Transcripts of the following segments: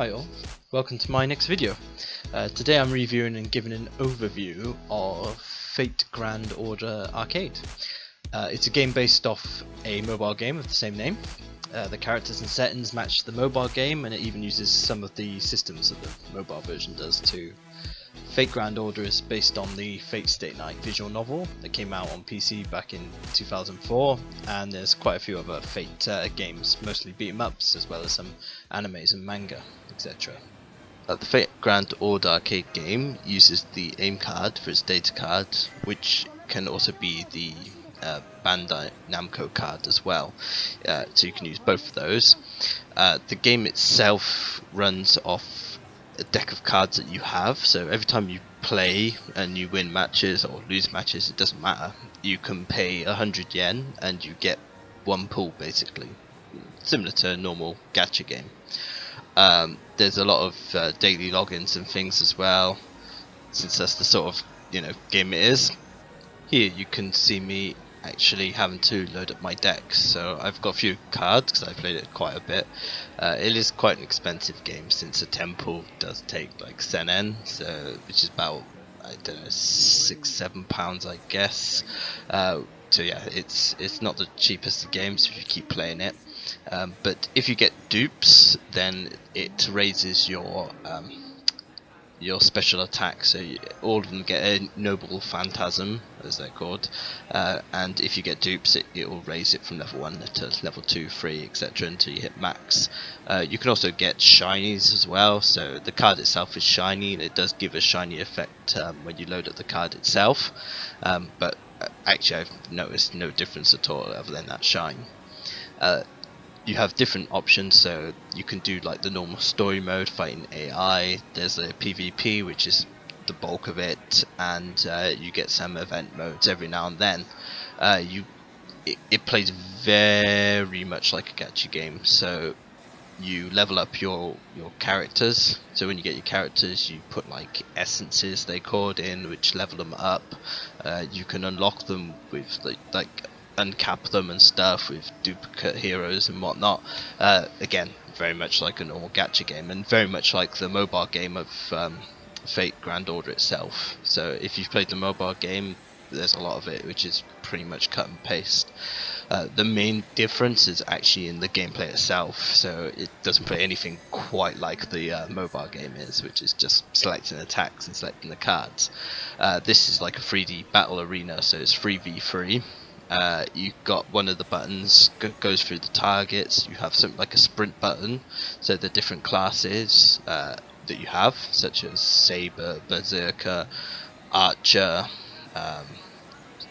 Hi all, welcome to my next video. Today I'm reviewing and giving an overview of Fate Grand Order Arcade. It's a game based off a mobile game of the same name. The characters and settings match the mobile game, and it even uses some of the systems that the mobile version does too. Fate Grand Order is based on the Fate Stay Night visual novel that came out on PC back in 2004, and there's quite a few other Fate games, mostly beat 'em ups as well as some animes and manga, etc. The Fate Grand Order arcade game uses the aim card for its data card, which can also be the Bandai Namco card as well, so you can use both of those. The game itself runs off a deck of cards that you have, so every time you play and you win matches or lose matches, it doesn't matter, you can pay 100 yen and you get one pool, basically similar to a normal gacha game. There's a lot of daily logins and things as well, since that's the sort of game it is. Here you can see me actually having to load up my deck, so I've got a few cards because I played it quite a bit. It is quite an expensive game since a temple does take like senen, so which is about, I don't know, £6-7 I guess. So yeah, it's not the cheapest of games if you keep playing it. But if you get dupes, then it raises your special attack, so all of them get a noble phantasm, as they're called, and if you get dupes, it will raise it from level 1 to level 2, 3, etc. until you hit max. You can also get shinies as well, so the card itself is shiny, and it does give a shiny effect when you load up the card itself, but actually I've noticed no difference at all other than that shine. You have different options, so you can do like the normal story mode, fighting AI. There's a PvP, which is the bulk of it, and you get some event modes every now and then. It plays very much like a gacha game, so you level up your characters. So when you get your characters, you put like essences, they called, in which level them up. You can unlock them with like uncap them and stuff with duplicate heroes and whatnot. Again, very much like a normal gacha game, and very much like the mobile game of Fate Grand Order itself. So if you've played the mobile game, there's a lot of it which is pretty much cut and paste. The main difference is actually in the gameplay itself, so it doesn't play anything quite like the mobile game is, which is just selecting attacks and selecting the cards. This is like a 3D battle arena, so it's 3v3. You've got one of the buttons goes through the targets. You have something like a sprint button, so the different classes that you have, such as Saber, Berserker, Archer,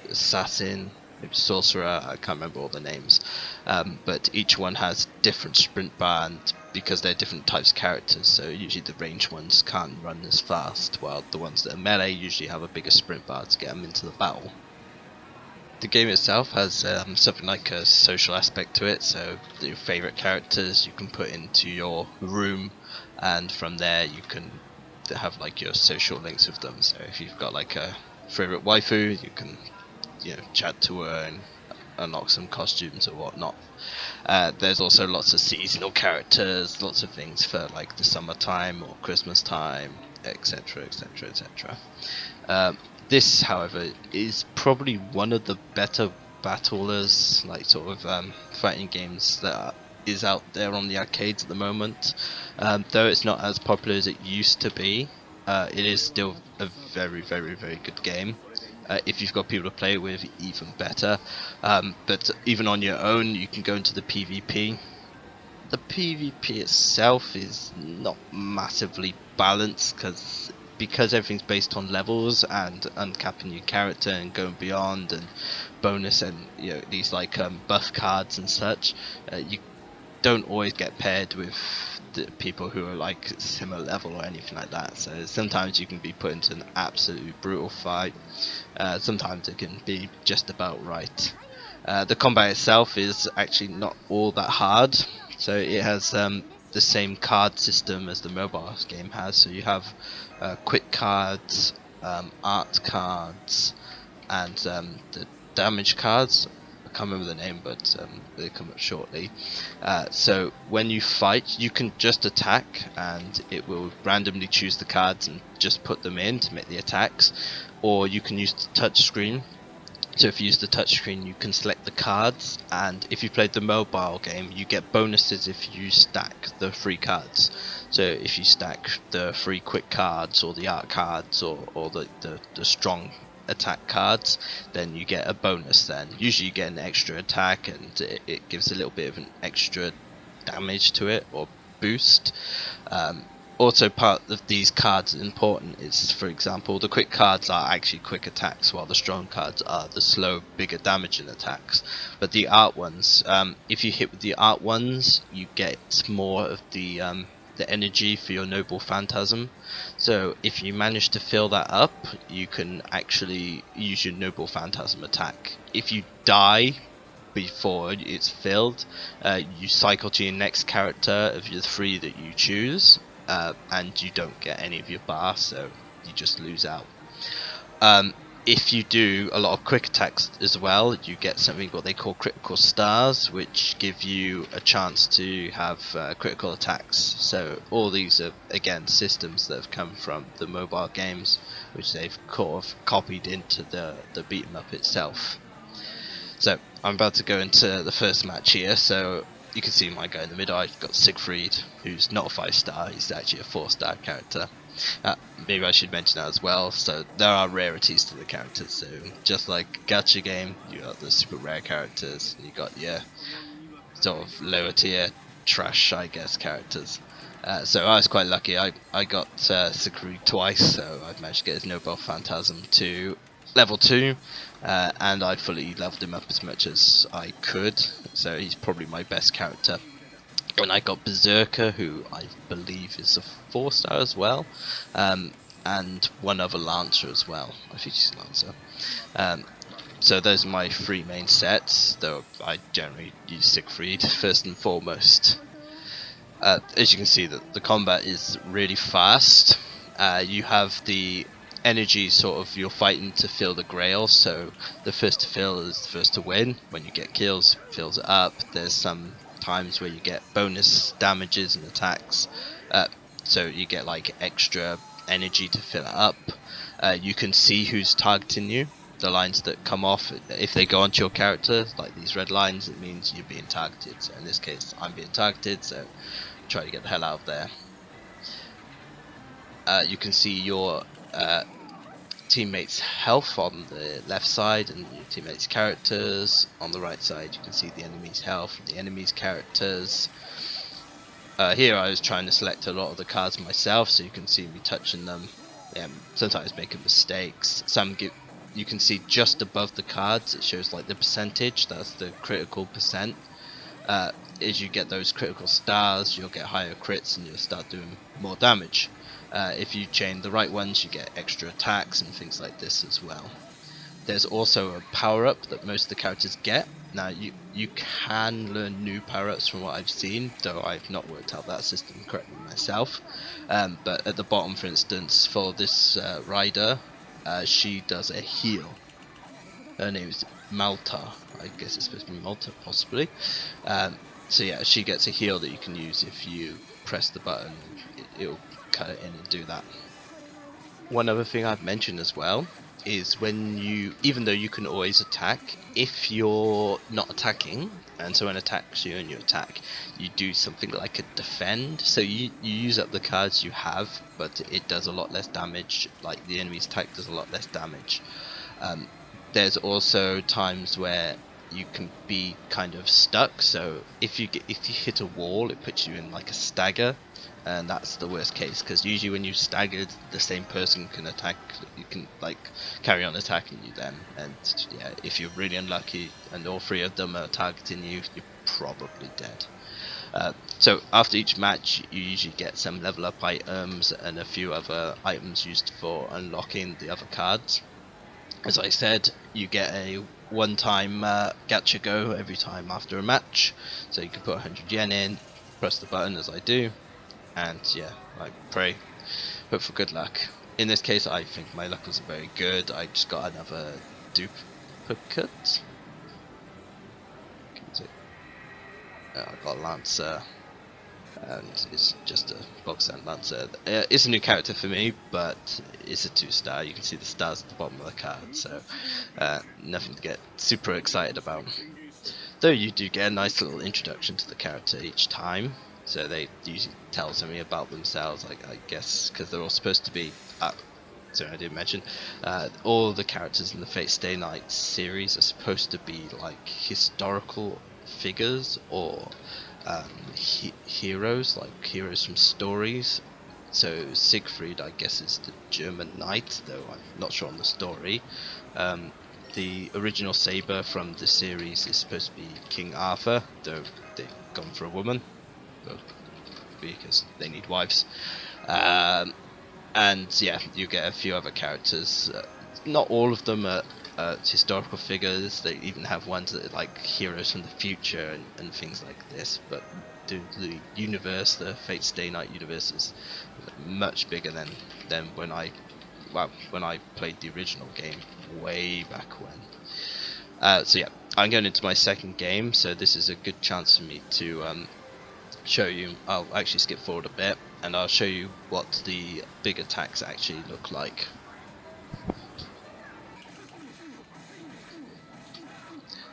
Assassin, Sorcerer, I can't remember all the names, but each one has different sprint bar, and because they're different types of characters, so usually the ranged ones can't run as fast, while the ones that are melee usually have a bigger sprint bar to get them into the battle. The game itself has something like a social aspect to it, so your favourite characters you can put into your room, and from there you can have like your social links with them. So if you've got like a favourite waifu, you can chat to her and unlock some costumes or whatnot. There's also lots of seasonal characters, lots of things for like the summertime or Christmas time, etc, etc, etc. This, however, is probably one of the better battlers, like sort of fighting games that is out there on the arcades at the moment. Though it's not as popular as it used to be, it is still a very, very, very good game. If you've got people to play with, even better. But even on your own, you can go into the PvP. The PvP itself is not massively balanced because everything's based on levels and uncapping your character and going beyond and bonus and these like buff cards and such. You don't always get paired with the people who are like similar level or anything like that, so sometimes you can be put into an absolutely brutal fight. Sometimes it can be just about right. The combat itself is actually not all that hard, so it has the same card system as the mobile game has, so you have quick cards, art cards, and the damage cards. I can't remember the name, but they'll come up shortly. So when you fight, you can just attack, and it will randomly choose the cards and just put them in to make the attacks, or you can use the touch screen. So if you use the touchscreen, you can select the cards, and if you played the mobile game, you get bonuses if you stack the free cards. So if you stack the free quick cards, or the art cards, or the strong attack cards, then you get a bonus then. Usually you get an extra attack, and it gives a little bit of an extra damage to it, or boost. Also, part of these cards important is, for example, the quick cards are actually quick attacks, while the strong cards are the slow, bigger damaging attacks. But the art ones, if you hit with the art ones, you get more of the energy for your noble phantasm. So if you manage to fill that up, you can actually use your noble phantasm attack. If you die before it's filled, you cycle to your next character of your 3 that you choose, and you don't get any of your bar, so you just lose out. If you do a lot of quick attacks as well, you get something what they call critical stars, which give you a chance to have critical attacks. So all these are again systems that have come from the mobile games, which they've sort of copied into the beat 'em up itself. So I'm about to go into the first match here. So you can see my guy in the middle. I've got Siegfried, who's not a 5-star. He's actually a 4-star character. Maybe I should mention that as well. So there are rarities to the characters. So just like gacha game, you got the super rare characters. You got your sort of lower tier trash, I guess, characters. So I was quite lucky. I got Siegfried twice, so I've managed to get his Noble Phantasm to level 2, and I fully leveled him up as much as I could, so he's probably my best character. And I got Berserker, who I believe is a 4-star as well, and one other Lancer as well. I think he's a Lancer. So those are my 3 main sets, though I generally use Siegfried first and foremost. As you can see, the combat is really fast. You have the energy, sort of, you're fighting to fill the grail, so the first to fill is the first to win. When you get kills, fills it up. There's some times where you get bonus damages and attacks, so you get like extra energy to fill it up. You can see who's targeting you. The lines that come off, if they go onto your character, like these red lines, it means you're being targeted. So in this case, I'm being targeted, so try to get the hell out of there. You can see your teammates' health on the left side, and your teammates' characters on the right side. You can see the enemy's health and the enemy's characters. Here I was trying to select a lot of the cards myself, so you can see me touching them. Sometimes making mistakes. You can see just above the cards, it shows like the percentage. That's the critical percent. As you get those critical stars, you'll get higher crits and you'll start doing more damage. If you chain the right ones, you get extra attacks and things like this as well. There's also a power-up that most of the characters get. Now you can learn new power-ups from what I've seen, though I've not worked out that system correctly myself. But at the bottom, for instance, for this rider, she does a heal. Her name is Malta. I guess it's supposed to be Malta, possibly. So yeah, she gets a heal that you can use if you press the button. It'll cut it in and do that. One other thing I've mentioned as well is when even though you can always attack, if you're not attacking, and someone attacks you and you attack, you do something like a defend. So you use up the cards you have, but it does a lot less damage. Like the enemy's attack does a lot less damage. There's also times where you can be kind of stuck. So if you hit a wall, it puts you in like a stagger, and that's the worst case, because usually when you staggered, the same person can attack. You can like carry on attacking you then, and yeah, if you're really unlucky and all 3 of them are targeting you, you're probably dead. So after each match, you usually get some level up items and a few other items used for unlocking the other cards. As I said, you get a one-time gacha go every time after a match, so you can put 100 yen in, press the button as I do, and yeah, I pray, hope for good luck. In this case, I think my luck was very good. I just got another duplicate. I've got a Lancer, and it's just a bog standard Lancer. It's a new character for me, but it's a 2-star. You can see the stars at the bottom of the card, so nothing to get super excited about. Though you do get a nice little introduction to the character each time, so they usually tell something about themselves, like, I guess, because they're all supposed to be. Sorry, I didn't mention. All the characters in the Fate Stay Night series are supposed to be like historical figures or heroes, like heroes from stories. So Siegfried, I guess, is the German knight, though I'm not sure on the story. Um, the original saber from the series is supposed to be King Arthur, though they've gone for a woman, because they need wives. Um, and yeah, you get a few other characters. Not all of them are historical figures. They even have ones that are like heroes from the future and things like this. But the universe, the Fate Stay Night universe, is much bigger than when I played the original game way back when. So yeah, I'm going into my second game, so this is a good chance for me to show you. I'll actually skip forward a bit, and I'll show you what the big attacks actually look like.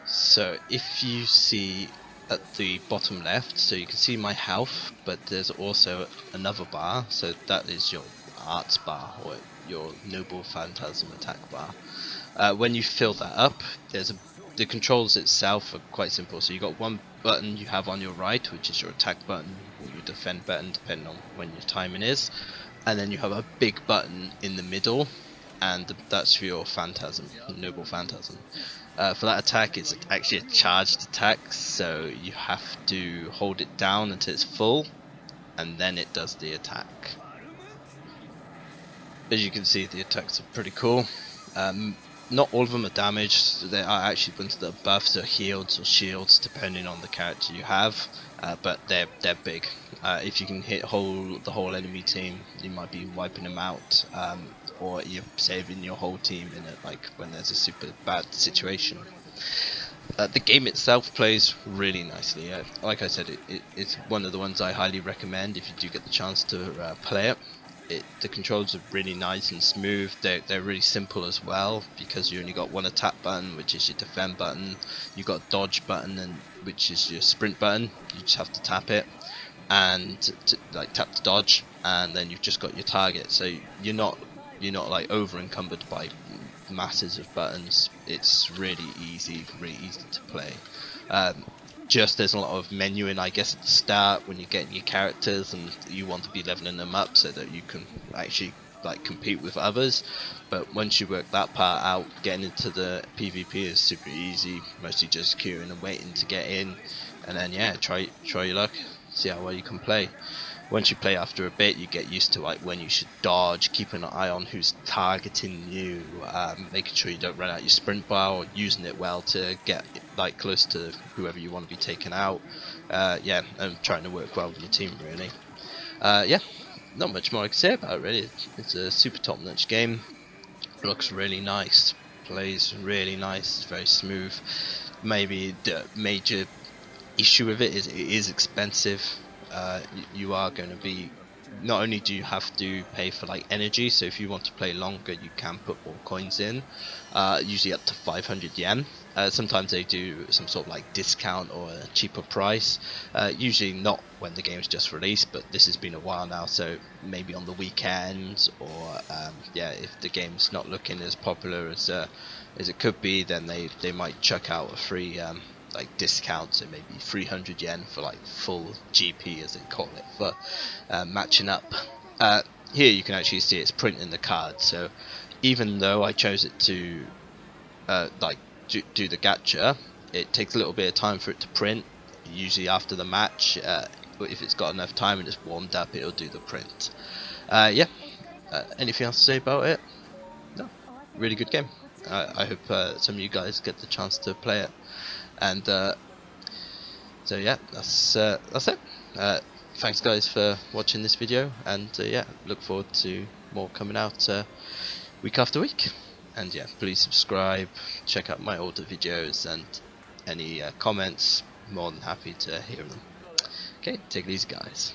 So if you see at the bottom left, so you can see my health, but there's also another bar, so that is your arts bar, or your noble phantasm attack bar. When you fill that up, the controls itself are quite simple. So you got one button you have on your right, which is your attack button or your defend button, depending on when your timing is, and then you have a big button in the middle, and that's for your phantasm, noble phantasm. For that attack, it's actually a charged attack, so you have to hold it down until it's full, and then it does the attack. As you can see, the attacks are pretty cool. Not all of them are damaged. There are actually ones that are buffs or heals or shields, depending on the character you have. But they're big. If you can hit the whole enemy team, you might be wiping them out, or you're saving your whole team in it, like when there's a super bad situation. The game itself plays really nicely. Like I said, it's one of the ones I highly recommend if you do get the chance to play it. The controls are really nice and smooth. They're really simple as well, because you only got one attack button, which is your defend button. You got dodge button, which is your sprint button. You just have to tap it, and tap to dodge, and then you've just got your target. So you're not like over encumbered by masses of buttons. It's really easy to play. Just there's a lot of menuing, I guess, at the start when you're getting your characters and you want to be leveling them up so that you can actually like compete with others. But once you work that part out, getting into the PvP is super easy. Mostly just queuing and waiting to get in, and then yeah, try your luck, see how well you can play. Once you play after a bit, you get used to like when you should dodge, keeping an eye on who's targeting you, making sure you don't run out your sprint bar, or using it well to get like close to whoever you want to be taken out. Yeah, and trying to work well with your team really. Yeah, not much more I can say about it really. It's a super top-notch game. Looks really nice, plays really nice, very smooth. Maybe the major issue with it is expensive. You are going to be, not only do you have to pay for like energy, so if you want to play longer you can put more coins in, usually up to 500 yen. Sometimes they do some sort of like discount or a cheaper price, usually not when the game's just released, but this has been a while now, so maybe on the weekends, or yeah, if the game's not looking as popular as it could be, then they might chuck out a free like discounts, and maybe 300 yen for like full GP, as they call it, for matching up. Here you can actually see it's printing the card, so even though I chose it to do the gacha, it takes a little bit of time for it to print. Usually after the match, if it's got enough time and it's warmed up, it'll do the print. Yeah, anything else to say about it? No, really good game. I hope some of you guys get the chance to play it. And so yeah, that's it. Thanks guys for watching this video, and yeah, look forward to more coming out week after week. And yeah, please subscribe, check out my older videos, and any comments, more than happy to hear them. Okay, take it easy, guys.